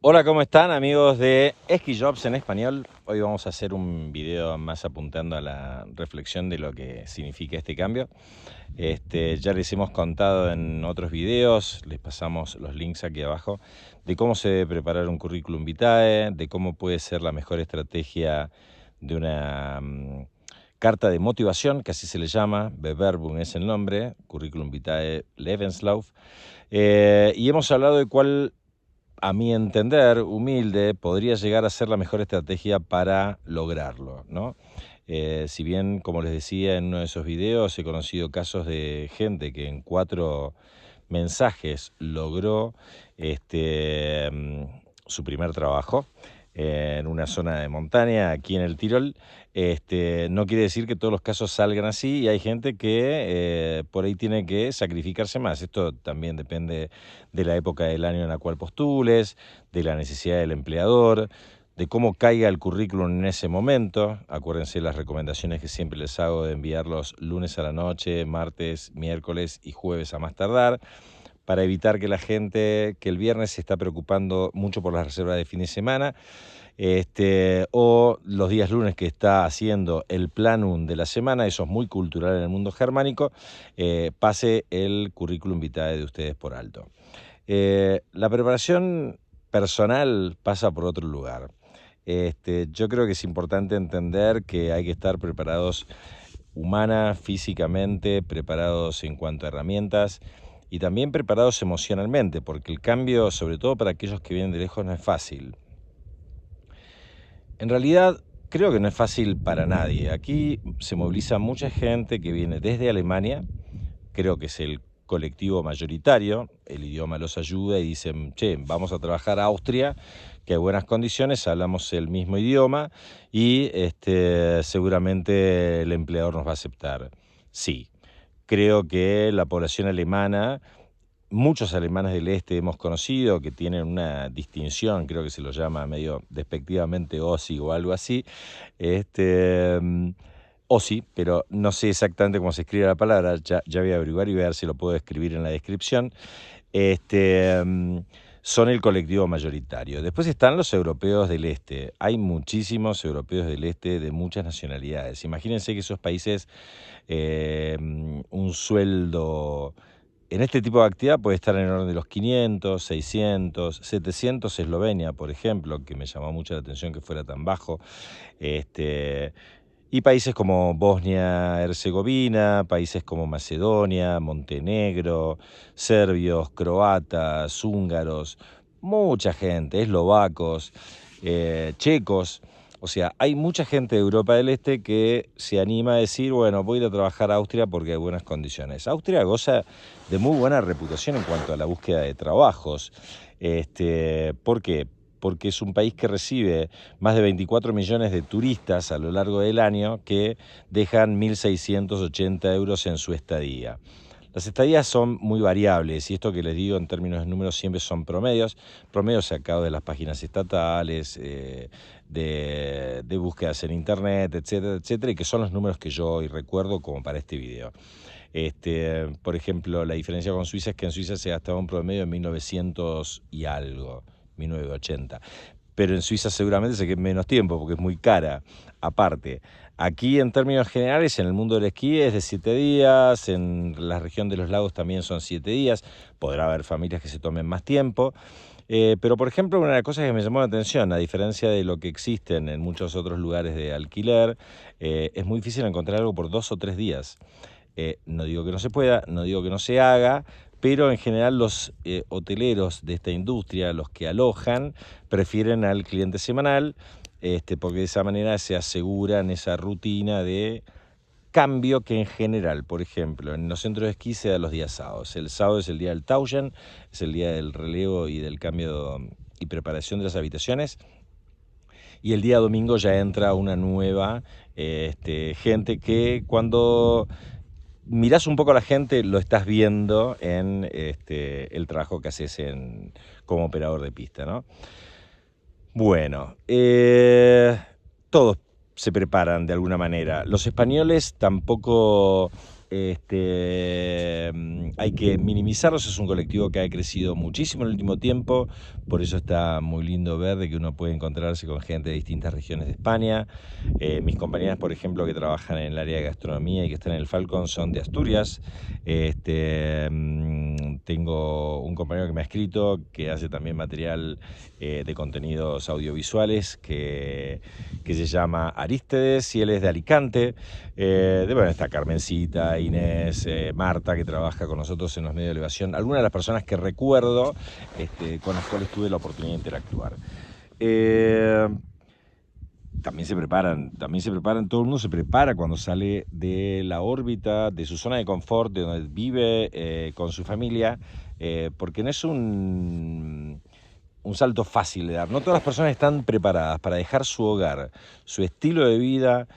Hola, ¿cómo están amigos de Ski Jobs en español? Hoy vamos a hacer un video más apuntando a la reflexión de lo que significa este cambio. Ya les hemos contado en otros videos, les pasamos los links aquí abajo, de cómo se debe preparar un currículum vitae, de cómo puede ser la mejor estrategia de una carta de motivación, que así se le llama, Bewerbung es el nombre, currículum vitae Lebenslauf. Y hemos hablado de cuál, a mi entender, humilde, podría llegar a ser la mejor estrategia para lograrlo, ¿no? Si bien, como les decía en uno de esos videos, he conocido casos de gente que en 4 mensajes logró su primer trabajo en una zona de montaña aquí en el Tirol. No quiere decir que todos los casos salgan así y hay gente que por ahí tiene que sacrificarse más. Esto también depende de la época del año en la cual postules, de la necesidad del empleador, de cómo caiga el currículum en ese momento. Acuérdense las recomendaciones que siempre les hago de enviarlos lunes a la noche, martes, miércoles y jueves a más tardar, para evitar que la gente que el viernes se está preocupando mucho por las reservas de fin de semana, o los días lunes que está haciendo el planum de la semana, eso es muy cultural en el mundo germánico, pase el currículum vitae de ustedes por alto. La preparación personal pasa por otro lugar. Yo creo que es importante entender que hay que estar preparados humana, físicamente, preparados en cuanto a herramientas y también preparados emocionalmente, porque el cambio, sobre todo para aquellos que vienen de lejos, no es fácil. En realidad, creo que no es fácil para nadie. Aquí se moviliza mucha gente que viene desde Alemania, creo que es el colectivo mayoritario, el idioma los ayuda y dicen, che, vamos a trabajar a Austria, que hay buenas condiciones, hablamos el mismo idioma y seguramente el empleador nos va a aceptar. Sí, creo que la población alemana, muchos alemanes del este hemos conocido que tienen una distinción, creo que se lo llama medio despectivamente OSI o algo así, OSI, pero no sé exactamente cómo se escribe la palabra, ya voy a averiguar y voy a ver si lo puedo escribir en la descripción. Este, mm, Son el colectivo mayoritario. Después están los europeos del este. Hay muchísimos europeos del este de muchas nacionalidades. Imagínense que esos países, un sueldo en este tipo de actividad puede estar en el orden de los 500, 600, 700 Eslovenia, por ejemplo, que me llamó mucho la atención que fuera tan bajo. Y países como Bosnia, Herzegovina, países como Macedonia, Montenegro, serbios, croatas, húngaros, mucha gente, eslovacos, checos. O sea, hay mucha gente de Europa del Este que se anima a decir, bueno, voy a ir a trabajar a Austria porque hay buenas condiciones. Austria goza de muy buena reputación en cuanto a la búsqueda de trabajos. ¿Por qué? Porque es un país que recibe más de 24 millones de turistas a lo largo del año que dejan 1.680 euros en su estadía. Las estadías son muy variables y esto que les digo en términos de números siempre son promedios sacados de las páginas estatales, de búsquedas en internet, etcétera, etcétera, y que son los números que yo hoy recuerdo como para este video. Por ejemplo, la diferencia con Suiza es que en Suiza se gastaba un promedio de 1900 y algo, 1980. Pero en Suiza seguramente se quede menos tiempo porque es muy cara. Aparte, aquí en términos generales, en el mundo del esquí es de 7 días, en la región de los lagos también son 7 días, podrá haber familias que se tomen más tiempo. Pero, por ejemplo, una de las cosas que me llamó la atención, a diferencia de lo que existen en muchos otros lugares de alquiler, es muy difícil encontrar algo por 2 o 3 días. No digo que no se pueda, no digo que no se haga, pero en general los hoteleros de esta industria, los que alojan, prefieren al cliente semanal, porque de esa manera se aseguran esa rutina de cambio que en general, por ejemplo, en los centros de esquí se da los días sábados. El sábado es el día del Tauschen, es el día del relevo y del cambio y preparación de las habitaciones. Y el día domingo ya entra una nueva gente que cuando mirás un poco a la gente, lo estás viendo en el trabajo que haces como operador de pista, ¿no? Bueno, todos se preparan de alguna manera. Los españoles tampoco Hay que minimizarlos, es un colectivo que ha crecido muchísimo en el último tiempo, por eso está muy lindo ver de que uno puede encontrarse con gente de distintas regiones de España. Mis compañeras, por ejemplo, que trabajan en el área de gastronomía y que están en el Falcon, son de Asturias. Tengo un compañero que me ha escrito, que hace también material de contenidos audiovisuales, que se llama Arístedes, y él es de Alicante. Bueno, está Carmencita, Inés, Marta, que trabaja con nosotros en los medios de elevación, algunas de las personas que recuerdo con las cuales tuve la oportunidad de interactuar. También se preparan, todo el mundo se prepara cuando sale de la órbita, de su zona de confort, de donde vive con su familia, porque no es un salto fácil de dar. No todas las personas están preparadas para dejar su hogar, su estilo de vida,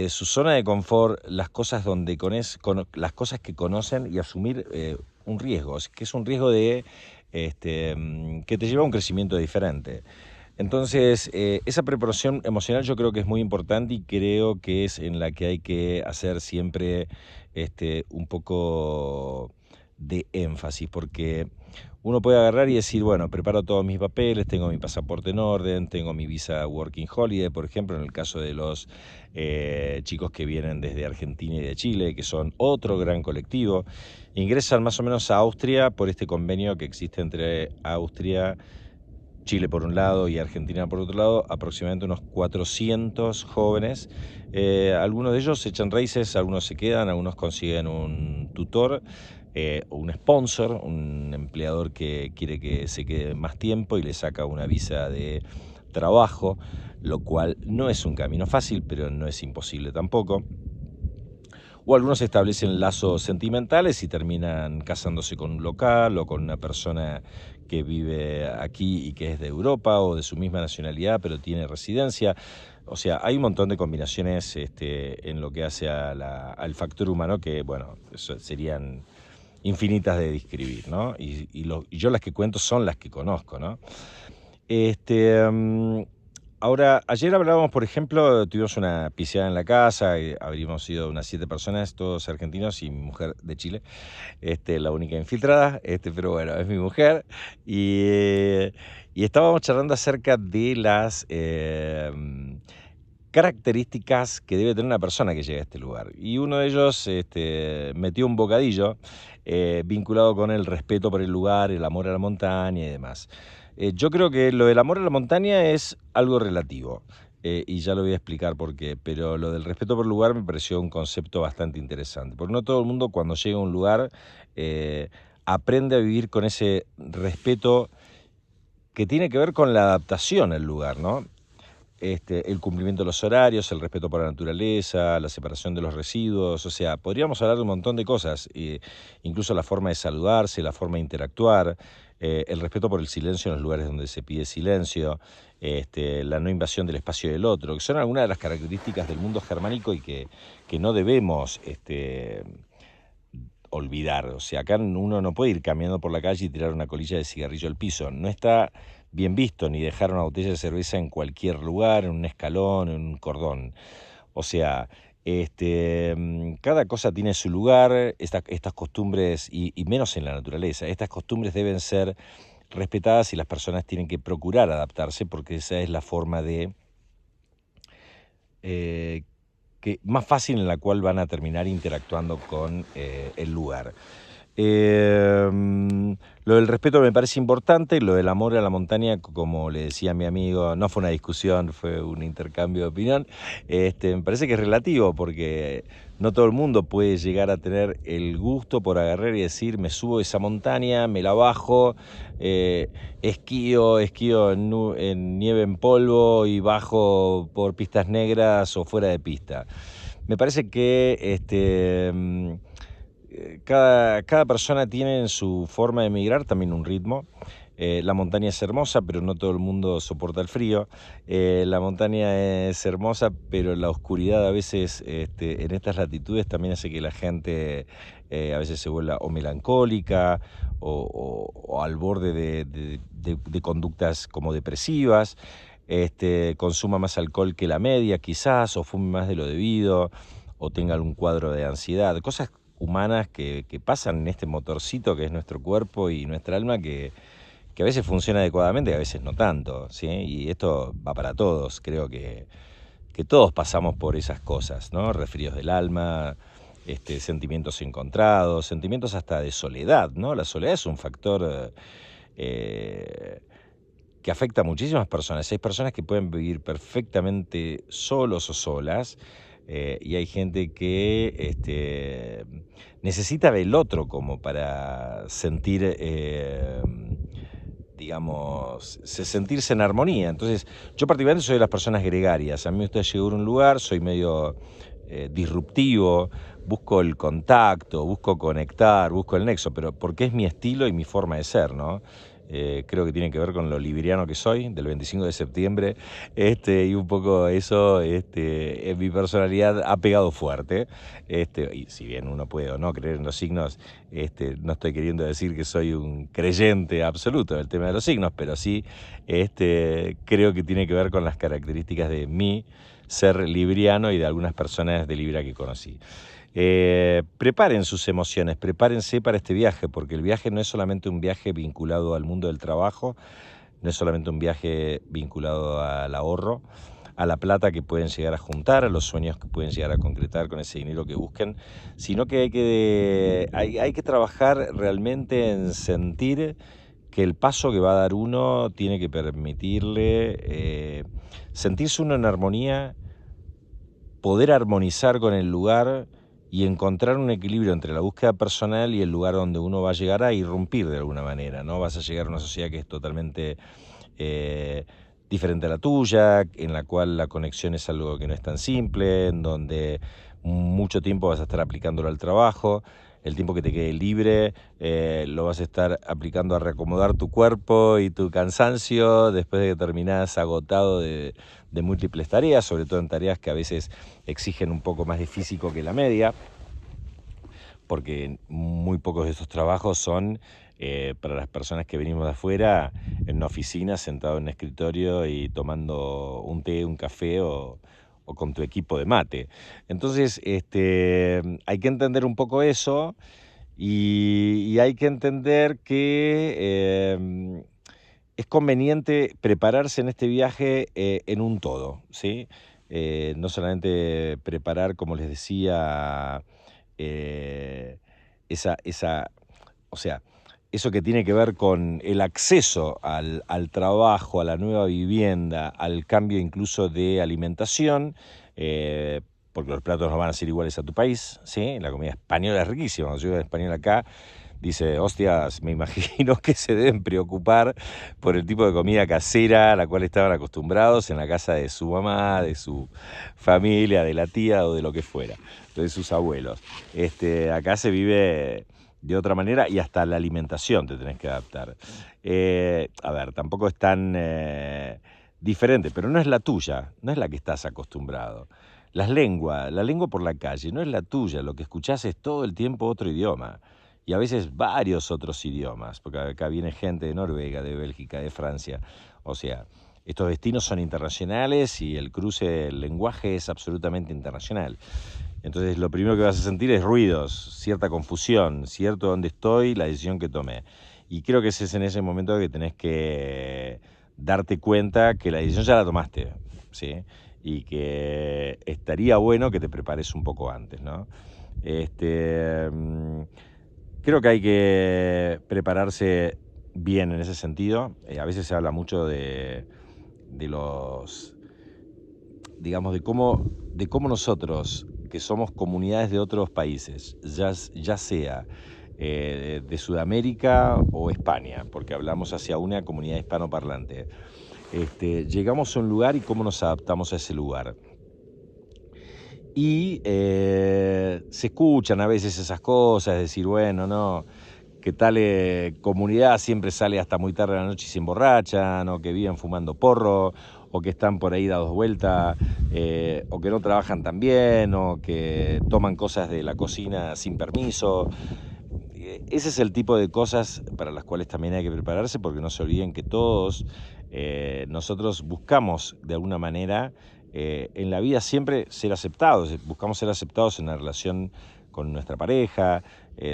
su zona de confort, las cosas las cosas que conocen, y asumir un riesgo, que es un riesgo de que te lleva a un crecimiento diferente. Entonces, esa preparación emocional yo creo que es muy importante, y creo que es en la que hay que hacer siempre un poco de énfasis, porque uno puede agarrar y decir, bueno, preparo todos mis papeles, tengo mi pasaporte en orden, tengo mi visa Working Holiday, por ejemplo, en el caso de los chicos que vienen desde Argentina y de Chile, que son otro gran colectivo, ingresan más o menos a Austria por este convenio que existe entre Austria, Chile por un lado y Argentina por otro lado, aproximadamente unos 400 jóvenes. Algunos de ellos echan raíces, algunos se quedan, algunos consiguen un tutor, un sponsor, un empleador que quiere que se quede más tiempo y le saca una visa de trabajo, lo cual no es un camino fácil, pero no es imposible tampoco. O algunos establecen lazos sentimentales y terminan casándose con un local o con una persona que vive aquí y que es de Europa o de su misma nacionalidad, pero tiene residencia. O sea, hay un montón de combinaciones en lo que hace al factor humano que, bueno, serían infinitas de describir, ¿no? Y yo las que cuento son las que conozco, ¿no? Ahora, ayer hablábamos, por ejemplo, tuvimos una piseada en la casa, habríamos sido unas 7 personas, todos argentinos, y mi mujer de Chile, la única infiltrada, pero bueno, es mi mujer, y estábamos charlando acerca de las características que debe tener una persona que llega a este lugar. Y uno de ellos metió un bocadillo vinculado con el respeto por el lugar, el amor a la montaña y demás. Yo creo que lo del amor a la montaña es algo relativo, y ya lo voy a explicar por qué, pero lo del respeto por el lugar me pareció un concepto bastante interesante, porque no todo el mundo cuando llega a un lugar aprende a vivir con ese respeto que tiene que ver con la adaptación al lugar, ¿no? El cumplimiento de los horarios, el respeto por la naturaleza, la separación de los residuos, o sea, podríamos hablar de un montón de cosas, incluso la forma de saludarse, la forma de interactuar, el respeto por el silencio en los lugares donde se pide silencio, la no invasión del espacio del otro, que son algunas de las características del mundo germánico y que no debemos olvidar. O sea, acá uno no puede ir caminando por la calle y tirar una colilla de cigarrillo al piso. No está bien visto ni dejar una botella de cerveza en cualquier lugar, en un escalón, en un cordón. O sea, cada cosa tiene su lugar, estas costumbres, y menos en la naturaleza, estas costumbres deben ser respetadas y las personas tienen que procurar adaptarse, porque esa es la forma de más fácil en la cual van a terminar interactuando con el lugar. Lo del respeto me parece importante, lo del amor a la montaña, como le decía a mi amigo, no fue una discusión, fue un intercambio de opinión. Me parece que es relativo, porque no todo el mundo puede llegar a tener el gusto por agarrar y decir, me subo esa montaña, me la bajo, esquío en nieve, en polvo, y bajo por pistas negras o fuera de pista. Me parece que cada persona tiene en su forma de migrar también un ritmo. La montaña es hermosa, pero no todo el mundo soporta el frío. La montaña es hermosa, pero la oscuridad a veces en estas latitudes también hace que la gente a veces se vuelva o melancólica o al borde de conductas como depresivas. Consuma más alcohol que la media quizás, o fume más de lo debido, o tenga algún cuadro de ansiedad, cosas humanas que pasan en este motorcito que es nuestro cuerpo y nuestra alma que a veces funciona adecuadamente y a veces no tanto, ¿sí? Y esto va para todos, creo que todos pasamos por esas cosas, ¿no? Resfríos del alma, sentimientos encontrados, sentimientos hasta de soledad, ¿no? La soledad es un factor que afecta a muchísimas personas. Hay personas que pueden vivir perfectamente solos o solas, y hay gente que necesita del otro como para sentir, digamos, sentirse en armonía. Entonces, yo particularmente soy de las personas gregarias. A mí me gusta llegar a un lugar, soy medio disruptivo, busco el contacto, busco conectar, busco el nexo, pero porque es mi estilo y mi forma de ser, ¿no? Creo que tiene que ver con lo libriano que soy, del 25 de septiembre, y un poco eso en mi personalidad ha pegado fuerte. Y si bien uno puede o no creer en los signos, no estoy queriendo decir que soy un creyente absoluto del tema de los signos, pero sí creo que tiene que ver con las características de mi ser libriano y de algunas personas de Libra que conocí. Preparen sus emociones, prepárense para este viaje, porque el viaje no es solamente un viaje vinculado al mundo del trabajo, no es solamente un viaje vinculado al ahorro, a la plata que pueden llegar a juntar, a los sueños que pueden llegar a concretar con ese dinero que busquen, sino que hay que trabajar realmente en sentir que el paso que va a dar uno tiene que permitirle sentirse uno en armonía, poder armonizar con el lugar y encontrar un equilibrio entre la búsqueda personal y el lugar donde uno va a llegar a irrumpir de alguna manera, ¿no? Vas a llegar a una sociedad que es totalmente diferente a la tuya, en la cual la conexión es algo que no es tan simple, en donde mucho tiempo vas a estar aplicándolo al trabajo, el tiempo que te quede libre lo vas a estar aplicando a reacomodar tu cuerpo y tu cansancio después de que terminás agotado de múltiples tareas, sobre todo en tareas que a veces exigen un poco más de físico que la media, porque muy pocos de esos trabajos son para las personas que venimos de afuera en una oficina, sentado en un escritorio y tomando un té, un café o con tu equipo de mate. Entonces, hay que entender un poco eso y hay que entender que es conveniente prepararse en este viaje en un todo, ¿sí? No solamente preparar, como les decía, eh, o sea, eso que tiene que ver con el acceso al trabajo, a la nueva vivienda, al cambio incluso de alimentación, porque los platos no van a ser iguales a tu país, ¿sí? La comida española es riquísima. Cuando yo digo español acá, dice, hostias, me imagino que se deben preocupar por el tipo de comida casera a la cual estaban acostumbrados en la casa de su mamá, de su familia, de la tía o de lo que fuera, de sus abuelos. Acá se vive de otra manera y hasta la alimentación te tenés que adaptar. A ver, tampoco es tan diferente, pero no es la tuya, no es la que estás acostumbrado. La lengua por la calle, no es la tuya, lo que escuchás es todo el tiempo otro idioma. Y a veces varios otros idiomas, porque acá viene gente de Noruega, de Bélgica, de Francia. O sea, estos destinos son internacionales y el cruce del lenguaje es absolutamente internacional. Entonces lo primero que vas a sentir es ruidos, cierta confusión, cierto dónde estoy, la decisión que tomé. Y creo que ese es en ese momento que tenés que darte cuenta que la decisión ya la tomaste, ¿sí? Y que estaría bueno que te prepares un poco antes, ¿no? Creo que hay que prepararse bien en ese sentido. A veces se habla mucho de los, digamos, de cómo nosotros, que somos comunidades de otros países, ya sea de Sudamérica o España, porque hablamos hacia una comunidad hispanoparlante, llegamos a un lugar y cómo nos adaptamos a ese lugar. Y se escuchan a veces esas cosas, decir, bueno, no, que tal comunidad siempre sale hasta muy tarde de la noche y se emborrachan, o que viven fumando porro, o que están por ahí dados vuelta, o que no trabajan tan bien, o que toman cosas de la cocina sin permiso. Ese es el tipo de cosas para las cuales también hay que prepararse, porque no se olviden que todos nosotros buscamos de alguna manera en la vida siempre ser aceptados, buscamos ser aceptados en la relación con nuestra pareja,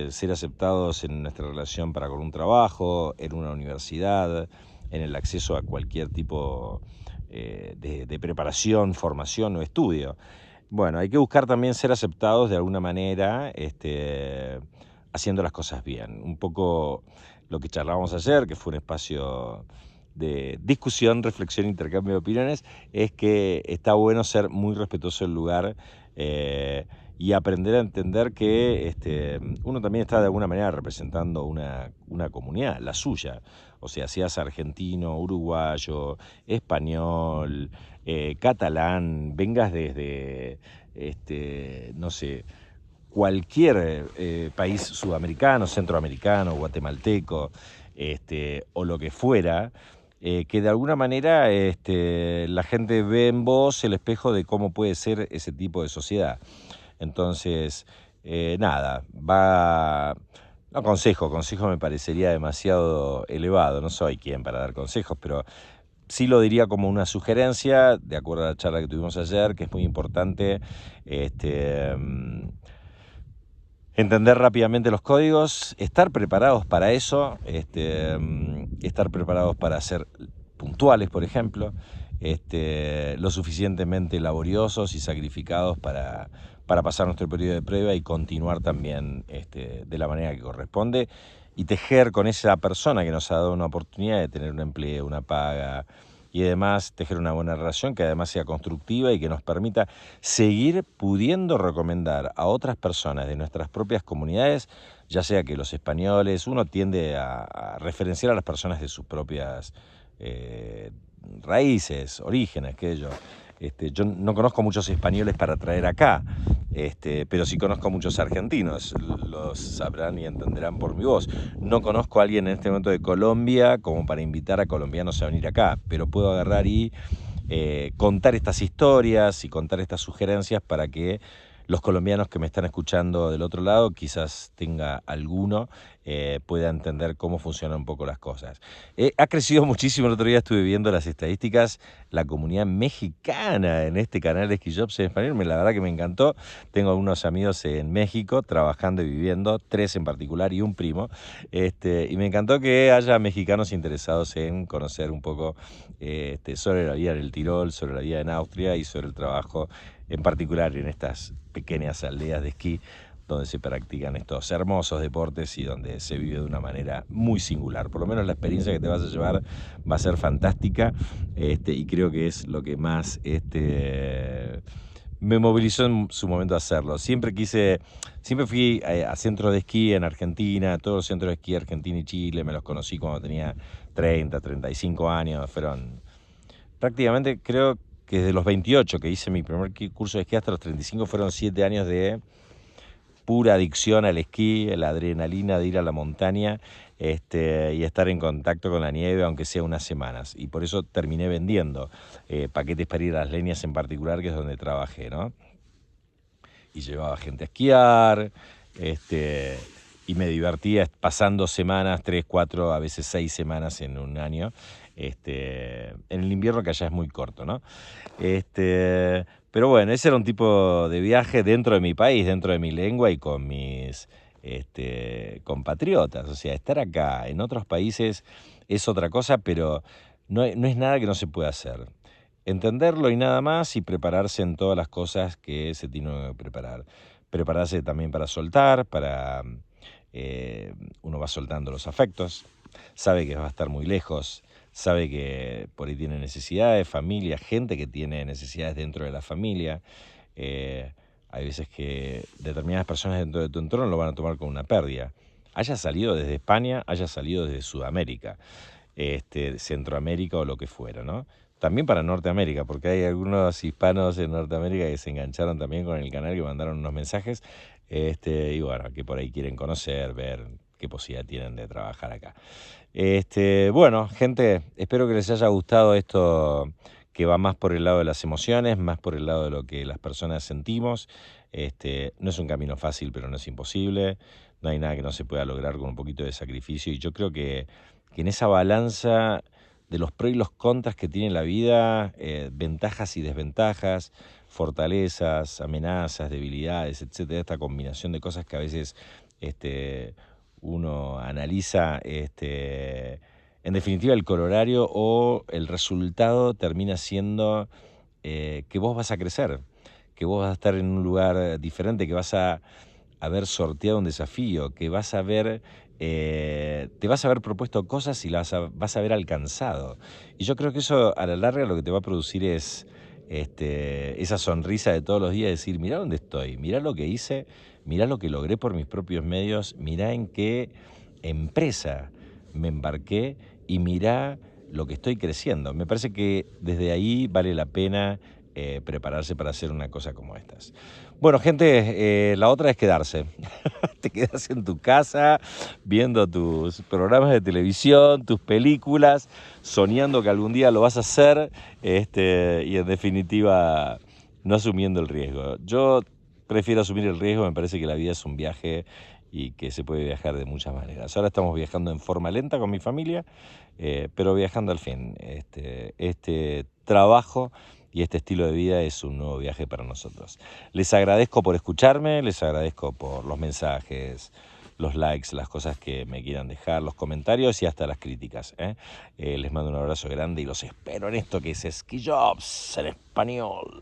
ser aceptados en nuestra relación para con un trabajo, en una universidad, en el acceso a cualquier tipo de preparación, formación o estudio. Bueno, hay que buscar también ser aceptados de alguna manera, haciendo las cosas bien. Un poco lo que charlábamos ayer, que fue un espacio de discusión, reflexión, intercambio de opiniones, es que está bueno ser muy respetuoso del lugar y aprender a entender que uno también está de alguna manera representando una comunidad, la suya. O sea, seas argentino, uruguayo, español, catalán, vengas desde, no sé, cualquier país sudamericano, centroamericano, guatemalteco, o lo que fuera, que de alguna manera la gente ve en vos el espejo de cómo puede ser ese tipo de sociedad. Entonces, nada, no consejo me parecería demasiado elevado, no soy quien para dar consejos, pero sí lo diría como una sugerencia, de acuerdo a la charla que tuvimos ayer, que es muy importante entender rápidamente los códigos, estar preparados para eso, estar preparados para ser puntuales, por ejemplo, lo suficientemente laboriosos y sacrificados para pasar nuestro periodo de prueba y continuar también de la manera que corresponde y tejer con esa persona que nos ha dado una oportunidad de tener un empleo, una paga y además tejer una buena relación que además sea constructiva y que nos permita seguir pudiendo recomendar a otras personas de nuestras propias comunidades, ya sea que los españoles, uno tiende a referenciar a las personas de sus propias raíces, orígenes, que yo. Yo no conozco muchos españoles para traer acá, pero sí conozco muchos argentinos, los sabrán y entenderán por mi voz. No conozco a alguien en este momento de Colombia como para invitar a colombianos a venir acá, pero puedo agarrar y contar estas historias y contar estas sugerencias para que los colombianos que me están escuchando del otro lado, quizás tenga alguno, pueda entender cómo funcionan un poco las cosas. Ha crecido muchísimo, el otro día estuve viendo las estadísticas, la comunidad mexicana en este canal de Esquillops en español, la verdad que me encantó. Tengo algunos amigos en México trabajando y viviendo, 3 en particular y un primo, y me encantó que haya mexicanos interesados en conocer un poco sobre la vida en el Tirol, sobre la vida en Austria y sobre el trabajo en particular en estas pequeñas aldeas de esquí donde se practican estos hermosos deportes y donde se vive de una manera muy singular. Por lo menos la experiencia que te vas a llevar va a ser fantástica y creo que es lo que más me movilizó en su momento a hacerlo. Siempre fui a centros de esquí en Argentina, todos los centros de esquí Argentina y Chile, me los conocí cuando tenía 30, 35 años, fueron prácticamente, creo que desde los 28 que hice mi primer curso de esquí hasta los 35 fueron 7 años de pura adicción al esquí, la adrenalina de ir a la montaña y estar en contacto con la nieve, aunque sea unas semanas. Y por eso terminé vendiendo paquetes para ir a las leñas en particular, que es donde trabajé, ¿no? Y llevaba gente a esquiar, y me divertía pasando semanas, 3, 4, a veces 6 semanas en un año, en el invierno que allá es muy corto, ¿no? Pero bueno, ese era un tipo de viaje dentro de mi país, dentro de mi lengua y con mis compatriotas. O sea, estar acá en otros países es otra cosa, pero no es nada que no se pueda hacer. Entenderlo y nada más y prepararse en todas las cosas que se tienen que preparar. Prepararse también para soltar, uno va soltando los afectos, sabe que va a estar muy lejos, sabe que por ahí tiene necesidades, familia, gente que tiene necesidades dentro de la familia. Hay veces que determinadas personas dentro de tu entorno lo van a tomar como una pérdida. Haya salido desde España, haya salido desde Sudamérica, Centroamérica o lo que fuera, ¿no? También para Norteamérica, porque hay algunos hispanos en Norteamérica que se engancharon también con el canal, que mandaron unos mensajes, y bueno, que por ahí quieren conocer, ver qué posibilidad tienen de trabajar acá. Bueno, gente, espero que les haya gustado esto que va más por el lado de las emociones, más por el lado de lo que las personas sentimos. No es un camino fácil, pero no es imposible. No hay nada que no se pueda lograr con un poquito de sacrificio y yo creo que en esa balanza de los pros y los contras que tiene la vida, ventajas y desventajas, fortalezas, amenazas, debilidades, etcétera, esta combinación de cosas que a veces uno analiza, en definitiva el corolario o el resultado termina siendo que vos vas a crecer, que vos vas a estar en un lugar diferente, que vas a haber sorteado un desafío, que vas a ver, te vas a haber propuesto cosas y las vas a haber alcanzado. Y yo creo que eso a la larga lo que te va a producir es esa sonrisa de todos los días, decir, mirá dónde estoy, mirá lo que hice, mirá lo que logré por mis propios medios, mirá en qué empresa me embarqué y mirá lo que estoy creciendo. Me parece que desde ahí vale la pena prepararse para hacer una cosa como estas. Bueno, gente, la otra es quedarse. Te quedas en tu casa viendo tus programas de televisión, tus películas, soñando que algún día lo vas a hacer y en definitiva no asumiendo el riesgo. Yo prefiero asumir el riesgo, me parece que la vida es un viaje y que se puede viajar de muchas maneras. Ahora estamos viajando en forma lenta con mi familia, pero viajando al fin. Este trabajo y este estilo de vida es un nuevo viaje para nosotros. Les agradezco por escucharme, les agradezco por los mensajes, los likes, las cosas que me quieran dejar, los comentarios y hasta las críticas. Les mando un abrazo grande y los espero en esto que es Ski Jobs en español.